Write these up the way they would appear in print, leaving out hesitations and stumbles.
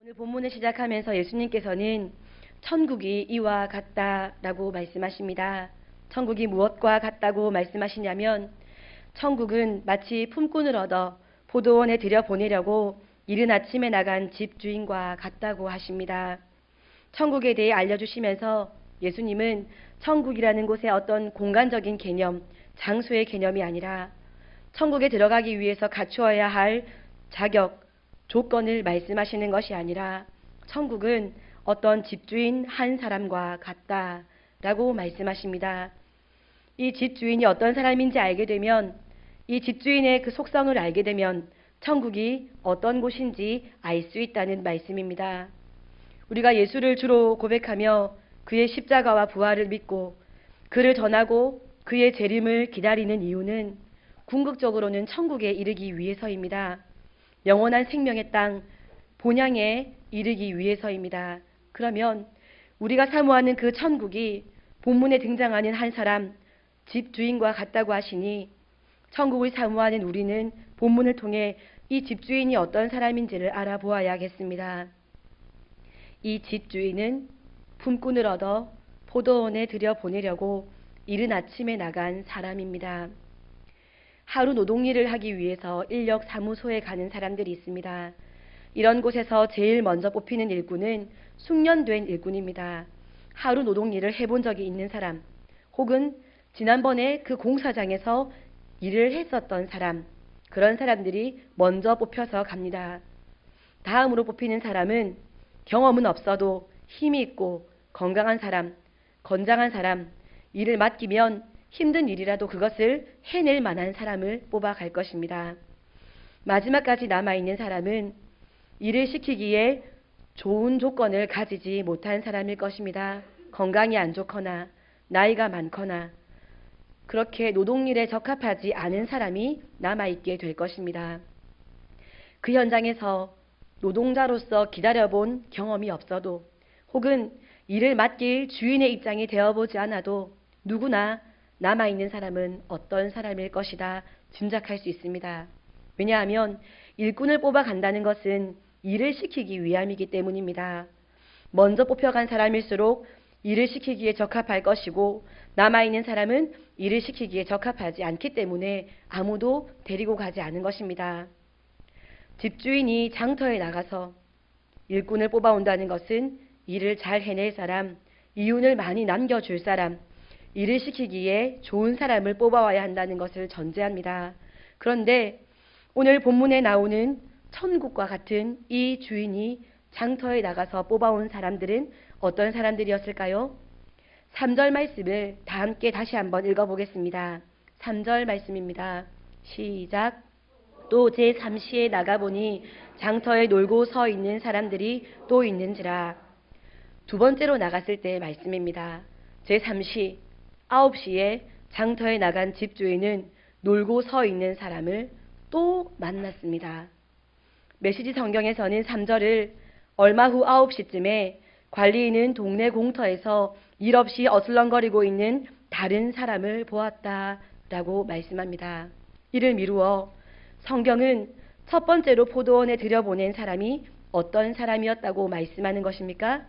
오늘 본문을 시작하면서 예수님께서는 천국이 이와 같다라고 말씀하십니다. 천국이 무엇과 같다고 말씀하시냐면 천국은 마치 품꾼을 얻어 포도원에 들여보내려고 이른 아침에 나간 집주인과 같다고 하십니다. 천국에 대해 알려주시면서 예수님은 천국이라는 곳의 어떤 공간적인 개념, 장소의 개념이 아니라 천국에 들어가기 위해서 갖추어야 할 자격, 조건을 말씀하시는 것이 아니라 천국은 어떤 집주인 한 사람과 같다라고 말씀하십니다. 이 집주인이 어떤 사람인지 알게 되면, 이 집주인의 그 속성을 알게 되면 천국이 어떤 곳인지 알 수 있다는 말씀입니다. 우리가 예수를 주로 고백하며 그의 십자가와 부활을 믿고 그를 전하고 그의 재림을 기다리는 이유는 궁극적으로는 천국에 이르기 위해서입니다. 영원한 생명의 땅, 본향에 이르기 위해서입니다. 그러면 우리가 사모하는 그 천국이 본문에 등장하는 한 사람, 집주인과 같다고 하시니 천국을 사모하는 우리는 본문을 통해 이 집주인이 어떤 사람인지를 알아보아야겠습니다. 이 집주인은 품꾼을 얻어 포도원에 들여보내려고 이른 아침에 나간 사람입니다. 하루 노동일을 하기 위해서 인력 사무소에 가는 사람들이 있습니다. 이런 곳에서 제일 먼저 뽑히는 일꾼은 숙련된 일꾼입니다. 하루 노동일을 해본 적이 있는 사람, 혹은 지난번에 그 공사장에서 일을 했었던 사람, 그런 사람들이 먼저 뽑혀서 갑니다. 다음으로 뽑히는 사람은 경험은 없어도 힘이 있고 건강한 사람, 건장한 사람, 일을 맡기면 힘든 일이라도 그것을 해낼 만한 사람을 뽑아갈 것입니다. 마지막까지 남아있는 사람은 일을 시키기에 좋은 조건을 가지지 못한 사람일 것입니다. 건강이 안 좋거나 나이가 많거나 그렇게 노동일에 적합하지 않은 사람이 남아있게 될 것입니다. 그 현장에서 노동자로서 기다려본 경험이 없어도, 혹은 일을 맡길 주인의 입장이 되어보지 않아도 누구나 남아있는 사람은 어떤 사람일 것이다 짐작할 수 있습니다. 왜냐하면 일꾼을 뽑아간다는 것은 일을 시키기 위함이기 때문입니다. 먼저 뽑혀간 사람일수록 일을 시키기에 적합할 것이고, 남아있는 사람은 일을 시키기에 적합하지 않기 때문에 아무도 데리고 가지 않은 것입니다. 집주인이 장터에 나가서 일꾼을 뽑아온다는 것은 일을 잘 해낼 사람, 이윤을 많이 남겨줄 사람, 일을 시키기에 좋은 사람을 뽑아와야 한다는 것을 전제합니다. 그런데 오늘 본문에 나오는 천국과 같은 이 주인이 장터에 나가서 뽑아온 사람들은 어떤 사람들이었을까요? 3절 말씀을 다 함께 다시 한번 읽어보겠습니다. 3절 말씀입니다. 시작. 또 제3시에 나가보니 장터에 놀고 서 있는 사람들이 또 있는지라. 두 번째로 나갔을 때의 말씀입니다. 제3시 9시에 장터에 나간 집주인은 놀고 서 있는 사람을 또 만났습니다. 메시지 성경에서는 3절을 얼마 후 9시쯤에 관리인은 동네 공터에서 일 없이 어슬렁거리고 있는 다른 사람을 보았다라고 말씀합니다. 이를 미루어 성경은 첫 번째로 포도원에 들여보낸 사람이 어떤 사람이었다고 말씀하는 것입니까?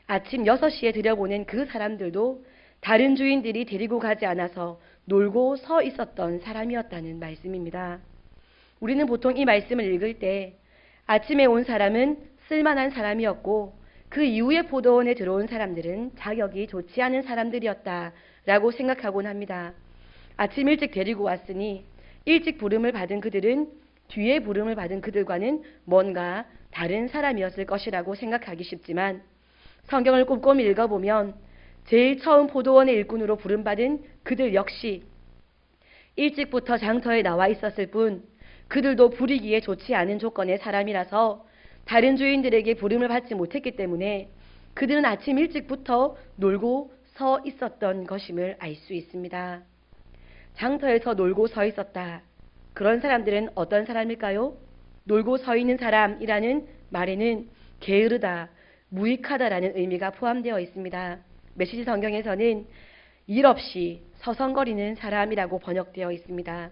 아침 6시에 들여보낸 그 사람들도 다른 주인들이 데리고 가지 않아서 놀고 서 있었던 사람이었다는 말씀입니다. 우리는 보통 이 말씀을 읽을 때 아침에 온 사람은 쓸만한 사람이었고 그 이후에 포도원에 들어온 사람들은 자격이 좋지 않은 사람들이었다라고 생각하곤 합니다. 아침 일찍 데리고 왔으니 일찍 부름을 받은 그들은 뒤에 부름을 받은 그들과는 뭔가 다른 사람이었을 것이라고 생각하기 쉽지만, 성경을 꼼꼼히 읽어보면 제일 처음 포도원의 일꾼으로 부름받은 그들 역시 일찍부터 장터에 나와 있었을 뿐 그들도 부리기에 좋지 않은 조건의 사람이라서 다른 주인들에게 부름을 받지 못했기 때문에 그들은 아침 일찍부터 놀고 서 있었던 것임을 알 수 있습니다. 장터에서 놀고 서 있었다. 그런 사람들은 어떤 사람일까요? 놀고 서 있는 사람이라는 말에는 게으르다, 무익하다라는 의미가 포함되어 있습니다. 메시지 성경에서는 일 없이 서성거리는 사람이라고 번역되어 있습니다.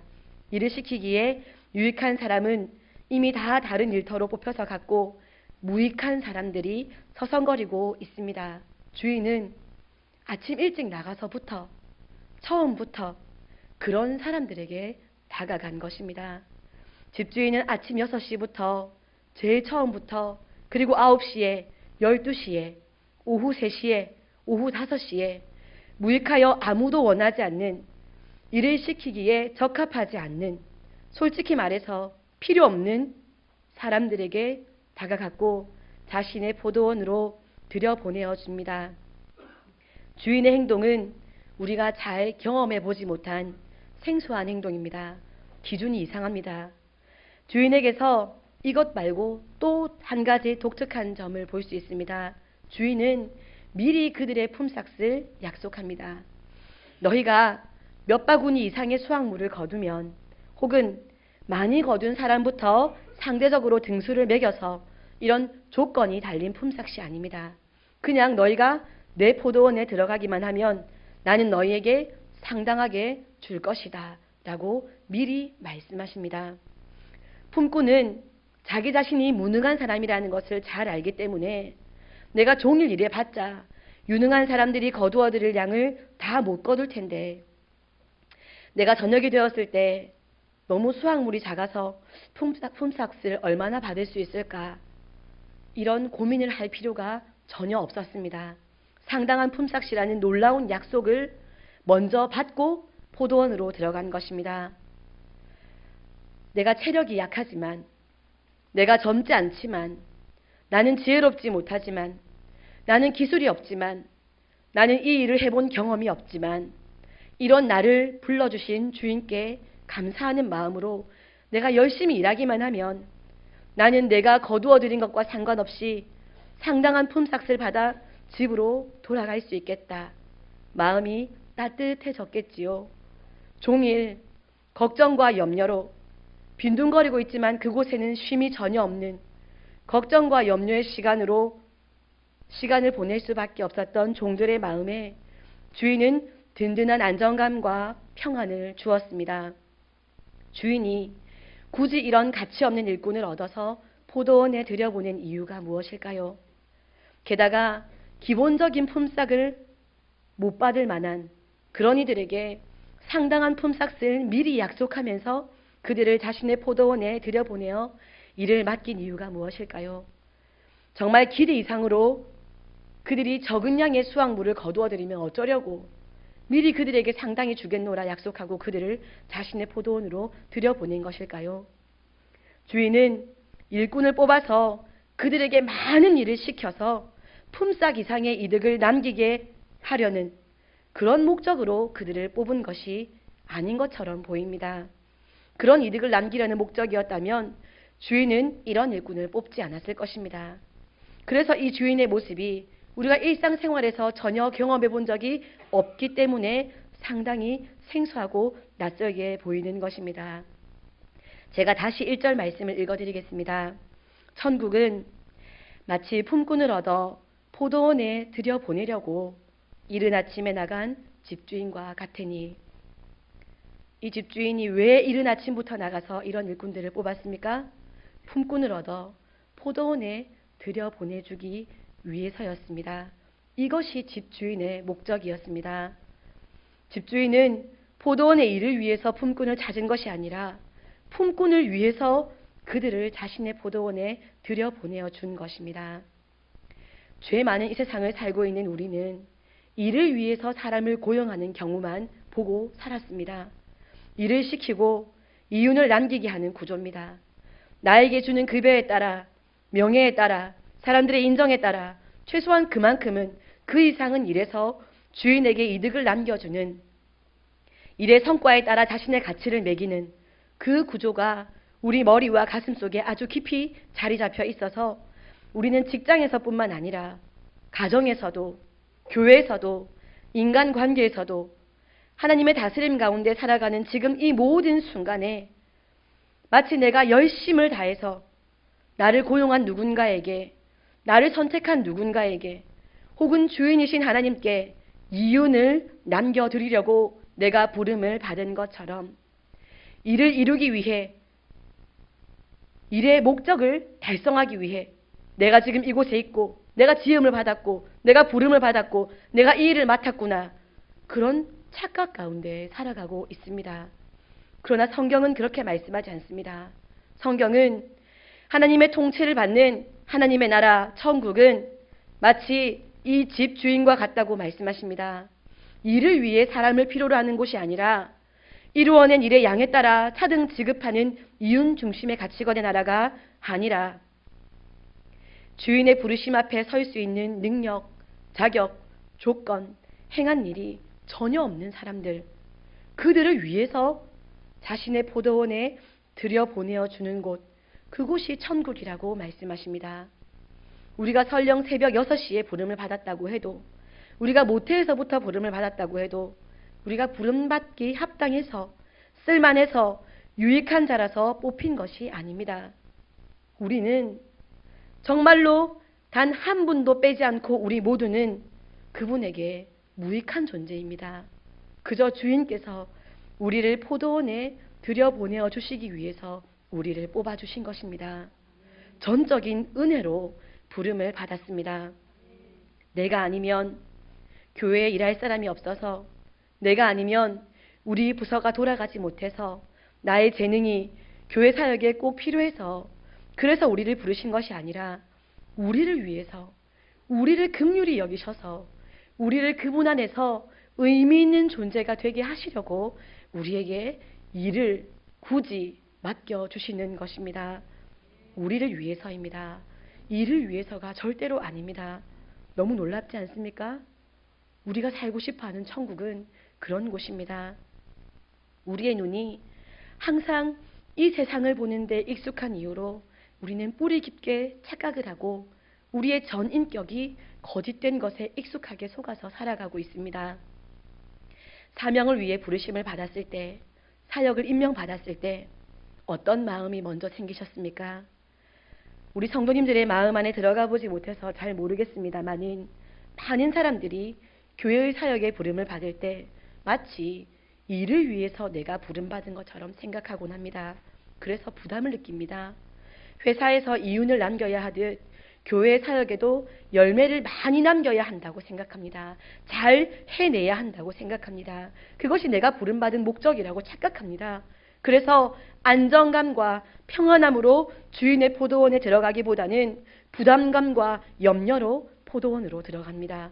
일을 시키기에 유익한 사람은 이미 다 다른 일터로 뽑혀서 갔고 무익한 사람들이 서성거리고 있습니다. 주인은 아침 일찍 나가서부터 처음부터 그런 사람들에게 다가간 것입니다. 집주인은 아침 6시부터 제일 처음부터 그리고 9시에 12시에 오후 3시에 오후 5시에 무익하여 아무도 원하지 않는 일을 시키기에 적합하지 않는 솔직히 말해서 필요 없는 사람들에게 다가갔고 자신의 포도원으로 들여보내어 줍니다. 주인의 행동은 우리가 잘 경험해 보지 못한 생소한 행동입니다. 기준이 이상합니다. 주인에게서 이것 말고 또 한 가지 독특한 점을 볼 수 있습니다. 주인은 미리 그들의 품삯을 약속합니다. 너희가 몇 바구니 이상의 수확물을 거두면 혹은 많이 거둔 사람부터 상대적으로 등수를 매겨서 이런 조건이 달린 품삯이 아닙니다. 그냥 너희가 내 포도원에 들어가기만 하면 나는 너희에게 상당하게 줄 것이다 라고 미리 말씀하십니다. 품꾼은 자기 자신이 무능한 사람이라는 것을 잘 알기 때문에 내가 종일 일해봤자 유능한 사람들이 거두어들일 양을 다 못 거둘 텐데 내가 저녁이 되었을 때 너무 수확물이 작아서 품삯을 얼마나 받을 수 있을까 이런 고민을 할 필요가 전혀 없었습니다. 상당한 품삯이라는 놀라운 약속을 먼저 받고 포도원으로 들어간 것입니다. 내가 체력이 약하지만 내가 젊지 않지만 나는 지혜롭지 못하지만 나는 기술이 없지만 나는 이 일을 해본 경험이 없지만 이런 나를 불러주신 주인께 감사하는 마음으로 내가 열심히 일하기만 하면 나는 내가 거두어들인 것과 상관없이 상당한 품삯을 받아 집으로 돌아갈 수 있겠다. 마음이 따뜻해졌겠지요. 종일 걱정과 염려로 빈둥거리고 있지만 그곳에는 쉼이 전혀 없는 걱정과 염려의 시간을 보낼 수밖에 없었던 종들의 마음에 주인은 든든한 안정감과 평안을 주었습니다. 주인이 굳이 이런 가치 없는 일꾼을 얻어서 포도원에 들여보낸 이유가 무엇일까요? 게다가 기본적인 품삯을 못 받을 만한 그런 이들에게 상당한 품삯을 미리 약속하면서 그들을 자신의 포도원에 들여보내어 일을 맡긴 이유가 무엇일까요? 정말 기대 이상으로 그들이 적은 양의 수확물을 거두어들이면 어쩌려고 미리 그들에게 상당히 주겠노라 약속하고 그들을 자신의 포도원으로 들여보낸 것일까요? 주인은 일꾼을 뽑아서 그들에게 많은 일을 시켜서 품삯 이상의 이득을 남기게 하려는 그런 목적으로 그들을 뽑은 것이 아닌 것처럼 보입니다. 그런 이득을 남기려는 목적이었다면 주인은 이런 일꾼을 뽑지 않았을 것입니다. 그래서 이 주인의 모습이 우리가 일상생활에서 전혀 경험해 본 적이 없기 때문에 상당히 생소하고 낯설게 보이는 것입니다. 제가 다시 1절 말씀을 읽어드리겠습니다. 천국은 마치 품꾼을 얻어 포도원에 들여보내려고 이른 아침에 나간 집주인과 같으니. 이 집주인이 왜 이른 아침부터 나가서 이런 일꾼들을 뽑았습니까? 품꾼을 얻어 포도원에 들여보내주기 위해서였습니다. 이것이 집주인의 목적이었습니다. 집주인은 포도원의 일을 위해서 품꾼을 찾은 것이 아니라 품꾼을 위해서 그들을 자신의 포도원에 들여보내어 준 것입니다. 죄 많은 이 세상을 살고 있는 우리는 일을 위해서 사람을 고용하는 경우만 보고 살았습니다. 일을 시키고 이윤을 남기게 하는 구조입니다. 나에게 주는 급여에 따라, 명예에 따라, 사람들의 인정에 따라 최소한 그만큼은 그 이상은 일해서 주인에게 이득을 남겨주는 일의 성과에 따라 자신의 가치를 매기는 그 구조가 우리 머리와 가슴 속에 아주 깊이 자리 잡혀 있어서 우리는 직장에서뿐만 아니라 가정에서도 교회에서도 인간관계에서도 하나님의 다스림 가운데 살아가는 지금 이 모든 순간에 마치 내가 열심을 다해서 나를 고용한 누군가에게, 나를 선택한 누군가에게 혹은 주인이신 하나님께 이윤을 남겨드리려고 내가 부름을 받은 것처럼 일을 이루기 위해, 일의 목적을 달성하기 위해 내가 지금 이곳에 있고 내가 지음을 받았고 내가 부름을 받았고 내가 이 일을 맡았구나. 그런 착각 가운데 살아가고 있습니다. 그러나 성경은 그렇게 말씀하지 않습니다. 성경은 하나님의 통치를 받는 하나님의 나라 천국은 마치 이 집 주인과 같다고 말씀하십니다. 일을 위해 사람을 필요로 하는 곳이 아니라 이루어낸 일의 양에 따라 차등 지급하는 이윤 중심의 가치관의 나라가 아니라 주인의 부르심 앞에 설 수 있는 능력, 자격, 조건, 행한 일이 전혀 없는 사람들, 그들을 위해서 자신의 포도원에 들여보내어 주는 곳, 그곳이 천국이라고 말씀하십니다. 우리가 설령 새벽 6시에 부름을 받았다고 해도, 우리가 모태에서부터 부름을 받았다고 해도, 우리가 부름받기 합당해서 쓸만해서 유익한 자라서 뽑힌 것이 아닙니다. 우리는 정말로 단 한 분도 빼지 않고 우리 모두는 그분에게 무익한 존재입니다. 그저 주인께서 우리를 포도원에 들여보내어 주시기 위해서 우리를 뽑아주신 것입니다. 전적인 은혜로 부름을 받았습니다. 내가 아니면 교회에 일할 사람이 없어서, 내가 아니면 우리 부서가 돌아가지 못해서, 나의 재능이 교회 사역에 꼭 필요해서 그래서 우리를 부르신 것이 아니라 우리를 위해서, 우리를 긍휼히 여기셔서 우리를 그분 안에서 의미 있는 존재가 되게 하시려고 우리에게 일을 굳이 맡겨주시는 것입니다. 우리를 위해서입니다. 일을 위해서가 절대로 아닙니다. 너무 놀랍지 않습니까? 우리가 살고 싶어하는 천국은 그런 곳입니다. 우리의 눈이 항상 이 세상을 보는 데 익숙한 이유로 우리는 뿌리 깊게 착각을 하고 우리의 전 인격이 거짓된 것에 익숙하게 속아서 살아가고 있습니다. 사명을 위해 부르심을 받았을 때, 사역을 임명받았을 때 어떤 마음이 먼저 생기셨습니까? 우리 성도님들의 마음 안에 들어가 보지 못해서 잘 모르겠습니다만은 많은 사람들이 교회의 사역에 부름을 받을 때 마치 일을 위해서 내가 부름받은 것처럼 생각하곤 합니다. 그래서 부담을 느낍니다. 회사에서 이윤을 남겨야 하듯 교회 사역에도 열매를 많이 남겨야 한다고 생각합니다. 잘 해내야 한다고 생각합니다. 그것이 내가 부름받은 목적이라고 착각합니다. 그래서 안정감과 평안함으로 주인의 포도원에 들어가기보다는 부담감과 염려로 포도원으로 들어갑니다.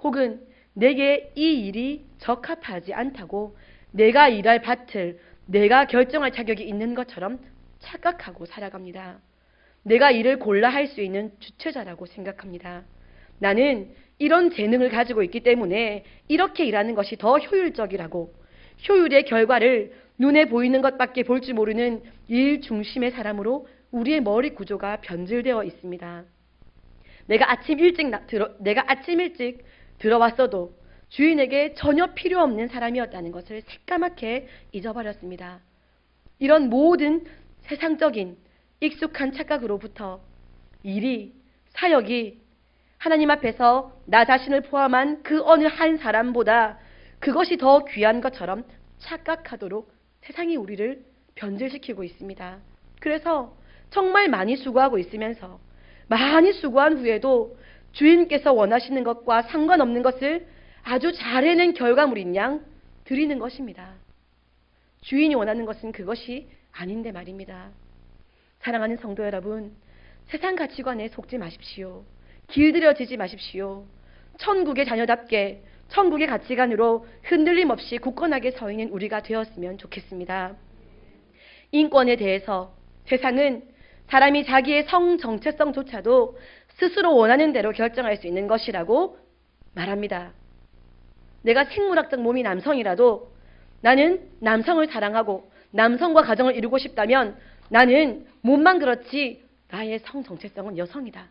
혹은 내게 이 일이 적합하지 않다고 내가 일할 밭을 내가 결정할 자격이 있는 것처럼 착각하고 살아갑니다. 내가 일을 골라 할 수 있는 주체자라고 생각합니다. 나는 이런 재능을 가지고 있기 때문에 이렇게 일하는 것이 더 효율적이라고, 효율의 결과를 눈에 보이는 것밖에 볼 줄 모르는 일 중심의 사람으로 우리의 머리 구조가 변질되어 있습니다. 내가 아침 일찍 들어왔어도 주인에게 전혀 필요 없는 사람이었다는 것을 새까맣게 잊어버렸습니다. 이런 모든 세상적인 익숙한 착각으로부터 일이, 사역이 하나님 앞에서 나 자신을 포함한 그 어느 한 사람보다 그것이 더 귀한 것처럼 착각하도록 세상이 우리를 변질시키고 있습니다. 그래서 정말 많이 수고하고 있으면서 많이 수고한 후에도 주인께서 원하시는 것과 상관없는 것을 아주 잘 해낸 결과물인 양 드리는 것입니다. 주인이 원하는 것은 그것이 아닌데 말입니다. 사랑하는 성도 여러분, 세상 가치관에 속지 마십시오. 길들여지지 마십시오. 천국의 자녀답게 천국의 가치관으로 흔들림 없이 굳건하게 서 있는 우리가 되었으면 좋겠습니다. 인권에 대해서 세상은 사람이 자기의 성 정체성조차도 스스로 원하는 대로 결정할 수 있는 것이라고 말합니다. 내가 생물학적 몸이 남성이라도 나는 남성을 사랑하고 남성과 가정을 이루고 싶다면 나는 몸만 그렇지 나의 성 정체성은 여성이다.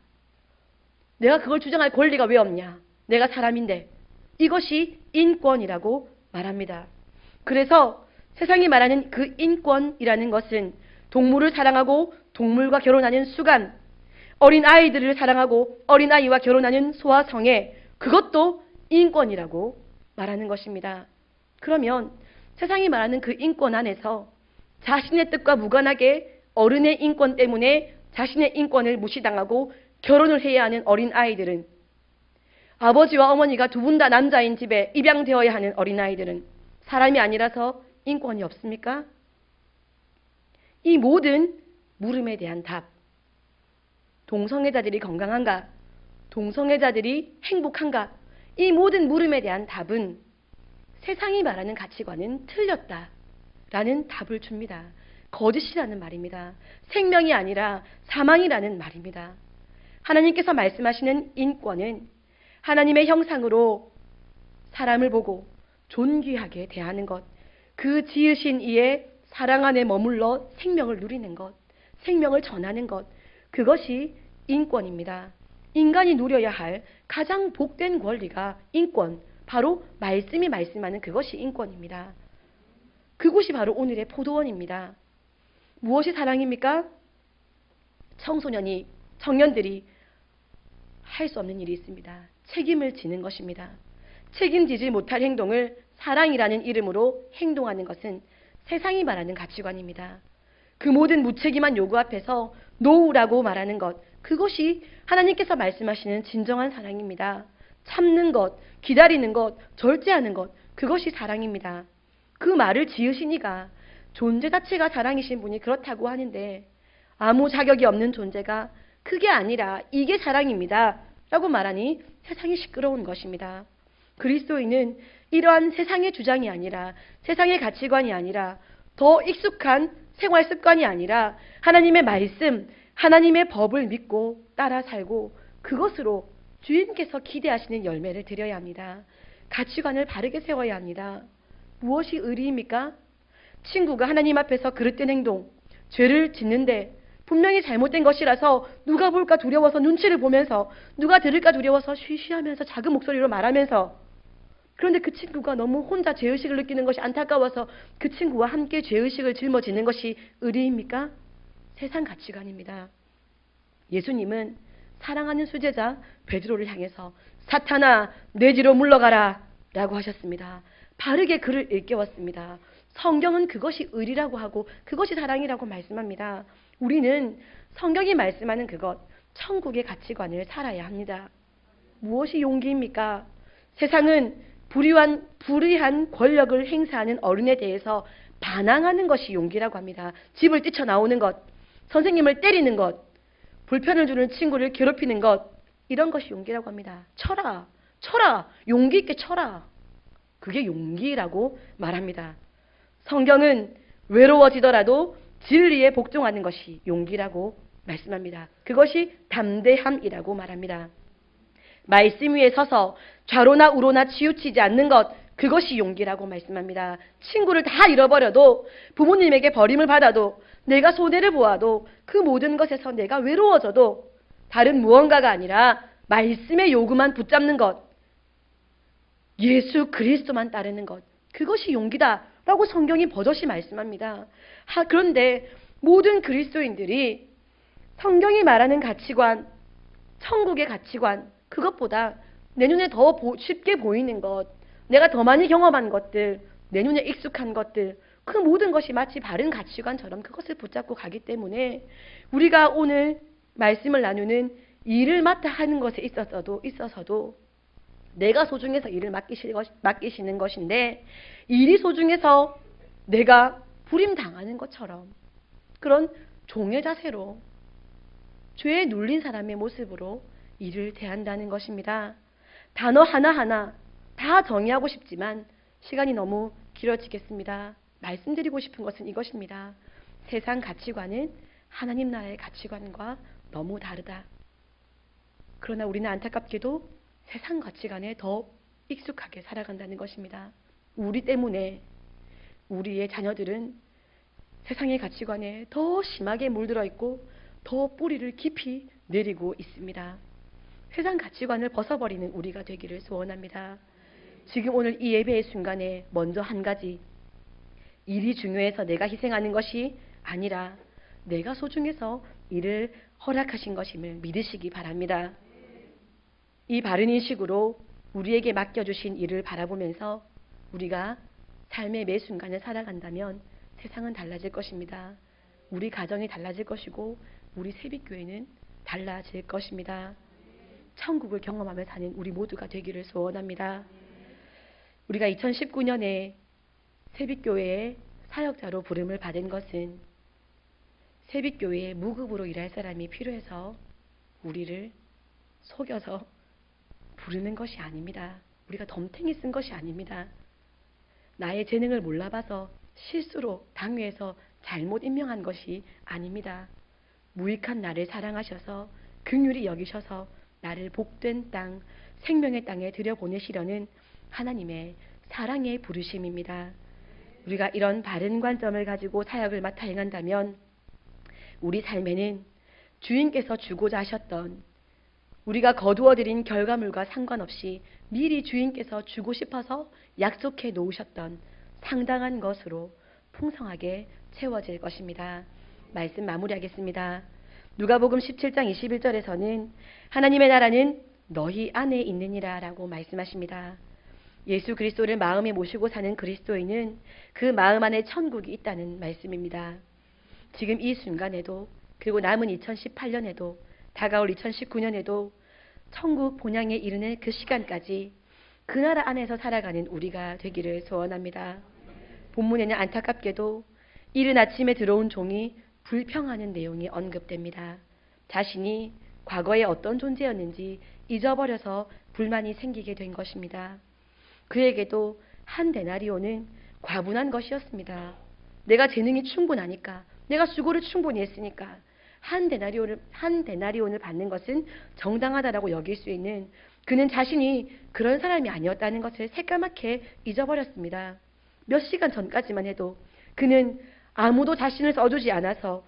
내가 그걸 주장할 권리가 왜 없냐? 내가 사람인데. 이것이 인권이라고 말합니다. 그래서 세상이 말하는 그 인권이라는 것은 동물을 사랑하고 동물과 결혼하는 수간, 어린 아이들을 사랑하고 어린 아이와 결혼하는 소아성애, 그것도 인권이라고 말하는 것입니다. 그러면 세상이 말하는 그 인권 안에서 자신의 뜻과 무관하게 어른의 인권 때문에 자신의 인권을 무시당하고 결혼을 해야 하는 어린 아이들은, 아버지와 어머니가 두 분 다 남자인 집에 입양되어야 하는 어린 아이들은 사람이 아니라서 인권이 없습니까? 이 모든 물음에 대한 답, 동성애자들이 건강한가? 동성애자들이 행복한가? 이 모든 물음에 대한 답은 세상이 말하는 가치관은 틀렸다라는 답을 줍니다. 거짓이라는 말입니다. 생명이 아니라 사망이라는 말입니다. 하나님께서 말씀하시는 인권은 하나님의 형상으로 사람을 보고 존귀하게 대하는 것, 그 지으신 이의 사랑 안에 머물러 생명을 누리는 것, 생명을 전하는 것, 그것이 인권입니다. 인간이 누려야 할 가장 복된 권리가 인권, 바로 말씀이 말씀하는 그것이 인권입니다. 그곳이 바로 오늘의 포도원입니다. 무엇이 사랑입니까? 청년들이 할 수 없는 일이 있습니다. 책임을 지는 것입니다. 책임지지 못할 행동을 사랑이라는 이름으로 행동하는 것은 세상이 말하는 가치관입니다. 그 모든 무책임한 요구 앞에서 노우라고 말하는 것, 그것이 하나님께서 말씀하시는 진정한 사랑입니다. 참는 것, 기다리는 것, 절제하는 것, 그것이 사랑입니다. 그 말을 지으신 이가 존재 자체가 사랑이신 분이 그렇다고 하는데 아무 자격이 없는 존재가 그게 아니라 이게 사랑입니다 라고 말하니 세상이 시끄러운 것입니다. 그리스도인은 이러한 세상의 주장이 아니라, 세상의 가치관이 아니라, 더 익숙한 생활 습관이 아니라 하나님의 말씀, 하나님의 법을 믿고 따라 살고 그것으로 주인께서 기대하시는 열매를 드려야 합니다. 가치관을 바르게 세워야 합니다. 무엇이 의리입니까? 친구가 하나님 앞에서 그릇된 행동, 죄를 짓는데 분명히 잘못된 것이라서 누가 볼까 두려워서 눈치를 보면서, 누가 들을까 두려워서 쉬쉬하면서 작은 목소리로 말하면서, 그런데 그 친구가 너무 혼자 죄의식을 느끼는 것이 안타까워서 그 친구와 함께 죄의식을 짊어지는 것이 의리입니까? 세상 가치관입니다. 예수님은 사랑하는 수제자 베드로를 향해서 사탄아 내 뒤로 물러가라 라고 하셨습니다. 바르게 그를 일깨웠습니다. 성경은 그것이 의리라고 하고 그것이 사랑이라고 말씀합니다. 우리는 성경이 말씀하는 그것, 천국의 가치관을 살아야 합니다. 무엇이 용기입니까? 세상은 불의한 권력을 행사하는 어른에 대해서 반항하는 것이 용기라고 합니다. 집을 뛰쳐나오는 것, 선생님을 때리는 것, 불편을 주는 친구를 괴롭히는 것, 이런 것이 용기라고 합니다. 쳐라, 용기 있게 쳐라. 그게 용기라고 말합니다. 성경은 외로워지더라도 진리에 복종하는 것이 용기라고 말씀합니다. 그것이 담대함이라고 말합니다. 말씀 위에 서서 좌로나 우로나 치우치지 않는 것, 그것이 용기라고 말씀합니다. 친구를 다 잃어버려도, 부모님에게 버림을 받아도, 내가 손해를 보아도, 그 모든 것에서 내가 외로워져도 다른 무언가가 아니라 말씀의 요구만 붙잡는 것, 예수 그리스도만 따르는 것, 그것이 용기다 라고 성경이 버젓이 말씀합니다. 그런데 모든 그리스도인들이 성경이 말하는 가치관, 천국의 가치관, 그것보다 내 눈에 더 쉽게 보이는 것, 내가 더 많이 경험한 것들, 내 눈에 익숙한 것들, 그 모든 것이 마치 바른 가치관처럼 그것을 붙잡고 가기 때문에 우리가 오늘 말씀을 나누는 일을 맡아 하는 것에 있어서도 내가 소중해서 일을 맡기시는 것인데, 일이 소중해서 내가 부림당하는 것처럼 그런 종의 자세로 죄에 눌린 사람의 모습으로 일을 대한다는 것입니다. 단어 하나하나 다 정의하고 싶지만 시간이 너무 길어지겠습니다. 말씀드리고 싶은 것은 이것입니다. 세상 가치관은 하나님 나라의 가치관과 너무 다르다. 그러나 우리는 안타깝게도 세상 가치관에 더 익숙하게 살아간다는 것입니다. 우리 때문에 우리의 자녀들은 세상의 가치관에 더 심하게 물들어 있고 더 뿌리를 깊이 내리고 있습니다. 세상 가치관을 벗어버리는 우리가 되기를 소원합니다. 지금 오늘 이 예배의 순간에 먼저 한 가지, 일이 중요해서 내가 희생하는 것이 아니라 내가 소중해서 일을 허락하신 것임을 믿으시기 바랍니다. 이 바른 인식으로 우리에게 맡겨주신 일을 바라보면서 우리가 삶의 매 순간을 살아간다면 세상은 달라질 것입니다. 우리 가정이 달라질 것이고 우리 새빛교회는 달라질 것입니다. 천국을 경험하며 사는 우리 모두가 되기를 소원합니다. 우리가 2019년에 세빛교회의 사역자로 부름을 받은 것은 세빛교회에 무급으로 일할 사람이 필요해서 우리를 속여서 부르는 것이 아닙니다. 우리가 덤탱이 쓴 것이 아닙니다. 나의 재능을 몰라봐서 실수로 당회에서 잘못 임명한 것이 아닙니다. 무익한 나를 사랑하셔서 긍휼히 여기셔서 나를 복된 땅, 생명의 땅에 들여보내시려는 하나님의 사랑의 부르심입니다. 우리가 이런 바른 관점을 가지고 사역을 맡아 행한다면 우리 삶에는 주인께서 주고자 하셨던 우리가 거두어들인 결과물과 상관없이 미리 주인께서 주고 싶어서 약속해 놓으셨던 상당한 것으로 풍성하게 채워질 것입니다. 말씀 마무리하겠습니다. 누가복음 17장 21절에서는 하나님의 나라는 너희 안에 있느니라 라고 말씀하십니다. 예수 그리스도를 마음에 모시고 사는 그리스도인은 그 마음 안에 천국이 있다는 말씀입니다. 지금 이 순간에도 그리고 남은 2018년에도 다가올 2019년에도 천국 본향에 이르는 그 시간까지 그 나라 안에서 살아가는 우리가 되기를 소원합니다. 본문에는 안타깝게도 이른 아침에 들어온 종이 불평하는 내용이 언급됩니다. 자신이 과거에 어떤 존재였는지 잊어버려서 불만이 생기게 된 것입니다. 그에게도 한 데나리온은 과분한 것이었습니다. 내가 재능이 충분하니까, 내가 수고를 충분히 했으니까 한 데나리온을 받는 것은 정당하다라고 여길 수 있는 그는 자신이 그런 사람이 아니었다는 것을 새까맣게 잊어버렸습니다. 몇 시간 전까지만 해도 그는 아무도 자신을 써주지 않아서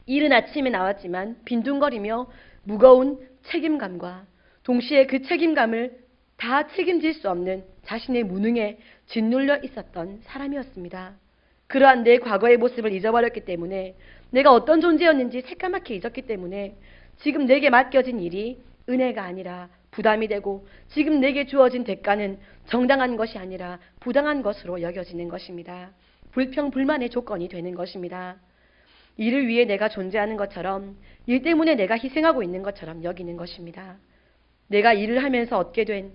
이른 아침에 나왔지만 빈둥거리며 무거운 책임감과 동시에 그 책임감을 다 책임질 수 없는 자신의 무능에 짓눌려 있었던 사람이었습니다. 그러한 내 과거의 모습을 잊어버렸기 때문에 내가 어떤 존재였는지 새까맣게 잊었기 때문에 지금 내게 맡겨진 일이 은혜가 아니라 부담이 되고 지금 내게 주어진 대가는 정당한 것이 아니라 부당한 것으로 여겨지는 것입니다. 불평불만의 조건이 되는 것입니다. 일을 위해 내가 존재하는 것처럼 일 때문에 내가 희생하고 있는 것처럼 여기는 것입니다. 내가 일을 하면서 얻게 된,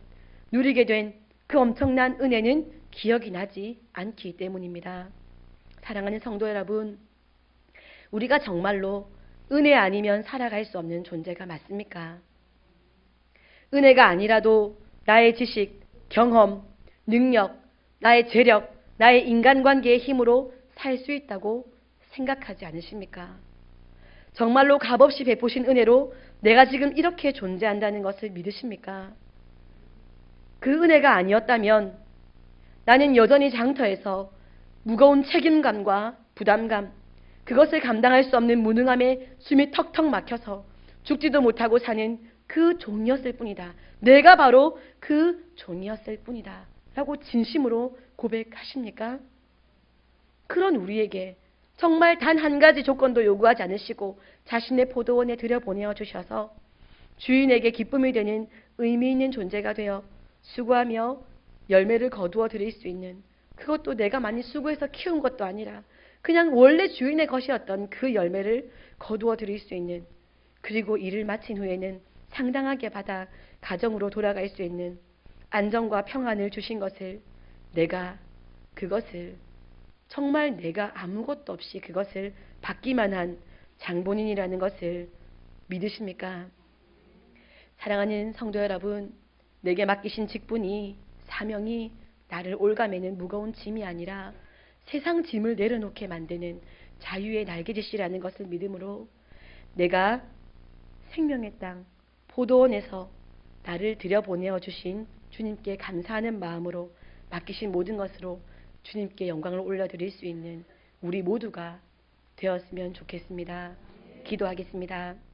누리게 된 그 엄청난 은혜는 기억이 나지 않기 때문입니다. 사랑하는 성도 여러분, 우리가 정말로 은혜 아니면 살아갈 수 없는 존재가 맞습니까? 은혜가 아니라도 나의 지식, 경험, 능력, 나의 재력, 나의 인간관계의 힘으로 살 수 있다고 생각하지 않으십니까? 정말로 값없이 베푸신 은혜로 내가 지금 이렇게 존재한다는 것을 믿으십니까? 그 은혜가 아니었다면 나는 여전히 장터에서 무거운 책임감과 부담감, 그것을 감당할 수 없는 무능함에 숨이 턱턱 막혀서 죽지도 못하고 사는 그 종이었을 뿐이다. 내가 바로 그 종이었을 뿐이다. 라고 진심으로 고백하십니까? 그런 우리에게 정말 단 한 가지 조건도 요구하지 않으시고 자신의 포도원에 들여보내어 주셔서 주인에게 기쁨이 되는 의미 있는 존재가 되어 수고하며 열매를 거두어 드릴 수 있는, 그것도 내가 많이 수고해서 키운 것도 아니라 그냥 원래 주인의 것이었던 그 열매를 거두어 드릴 수 있는, 그리고 일을 마친 후에는 상당하게 받아 가정으로 돌아갈 수 있는 안정과 평안을 주신 것을, 그것을 정말 내가 아무것도 없이 그것을 받기만 한 장본인이라는 것을 믿으십니까? 사랑하는 성도 여러분, 내게 맡기신 직분이, 사명이 나를 올가매는 무거운 짐이 아니라 세상 짐을 내려놓게 만드는 자유의 날개짓이라는 것을 믿음으로 내가 생명의 땅 포도원에서 나를 들여보내어 주신 주님께 감사하는 마음으로 맡기신 모든 것으로 주님께 영광을 올려드릴 수 있는 우리 모두가 되었으면 좋겠습니다. 기도하겠습니다.